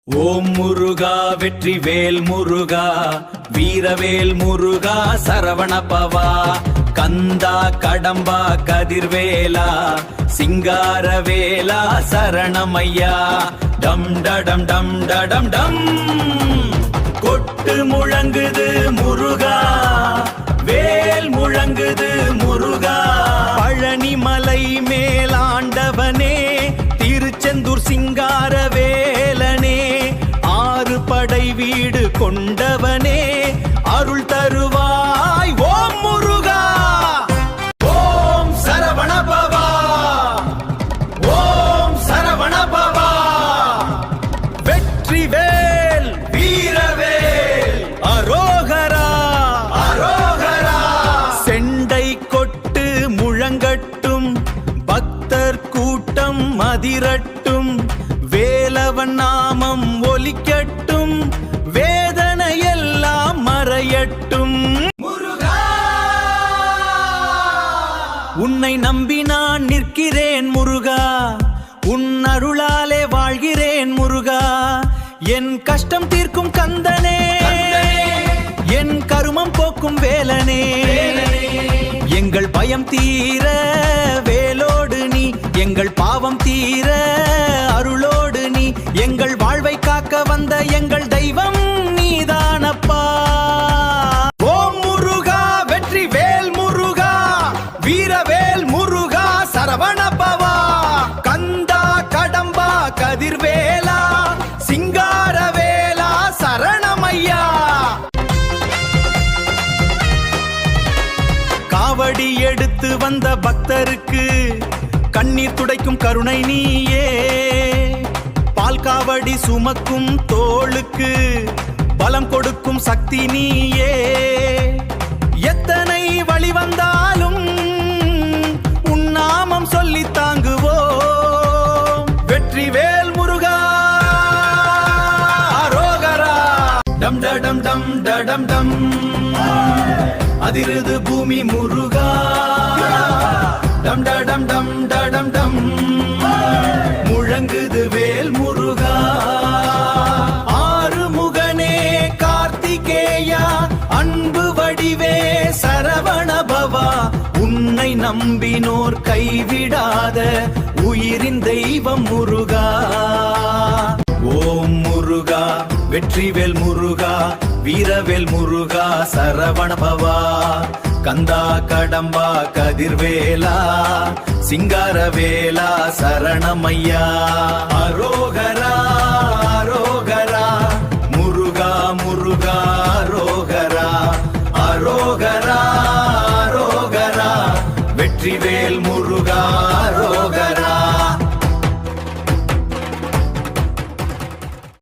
ஓம் முருகா வெற்றிவேல் முருகா வீரவேல் முருகா சரவணபவா கந்தா கடம்பா கதிர்வேலா சிங்காரவேலா சரணமையா டம் டடம் டம் டடம் டம் கொட்டு முழங்குது முருகா வேல் முழங்குது முருகா பழனிமலை மேலாண்டவனே திருச்செந்தூர் சிங்காரவேலனே படை வீடு கொண்டவனே அருள் தருவாய் ஓம் முருகா ஓம் சரவணபவா ஓம் சரவணபவா வெற்றிவேல் வீரவேல் அரோகரா அரோகரா செண்டை கொட்டு முழங்கட்டும் பக்தர் கூட்டம் அதிரட்டும் வேலவன் நாமம் ஒலிக்கட்டும் வேதனை எல்லாம் மறையட்டும் முருகா உன்னை நம்பி நான் நிற்கிறேன் முருகா உன் அருளாலே வாழ்கிறேன் முருகா என் கஷ்டம் தீர்க்கும் கந்தனே என் கருமம் போக்கும் வேலனே எங்கள் பயம் தீர வேலோடு நீ எங்கள் பாவம் தீர அருளோடு நீ எங்கள் வாழ்வை காக்க வந்த எங்கள் தெய்வம் நீதானப்பா ஓம் முருகா வெற்றி வேல் முருகா வீரவேல் முருகா சரவணபவா கந்தா கடம்பா கதிர்வேலா சிங்காரவேலா சரணமையா காவடி எடுத்து வந்த பக்தருக்கு கண்ணீர் துடைக்கும் கருணை நீயே பால் காவடி சுமக்கும் தோளுக்கு பலம் கொடுக்கும் சக்தி நீயே எத்தனை வழி வந்தாலும் உன் நாமம் சொல்லி தாங்குவோம் வெற்றிவேல் முருகா அரோகரா டம் டடம் டம் டடம் டம் அதிருது பூமி முருகா டம் டடம் டம் டடம் டம் முழங்குது வேல் முருகா ஆறுமுகனே கார்த்திகேயா அன்பு வடிவே சரவணபவா உன்னை நம்பினோர் கைவிடாத உயிரின் தெய்வம் முருகா ஓம் முருகா வெற்றிவேல் முருகா வீரவேல் முருகா சரவணபவா கந்தா கடம்பா கதிர்வேலா சிங்காரவேலா சரணமையா அரோகரா அரோகரா முருகா முருகா அரோகரா அரோகரா அரோகரா வெற்றிவேல் முருகா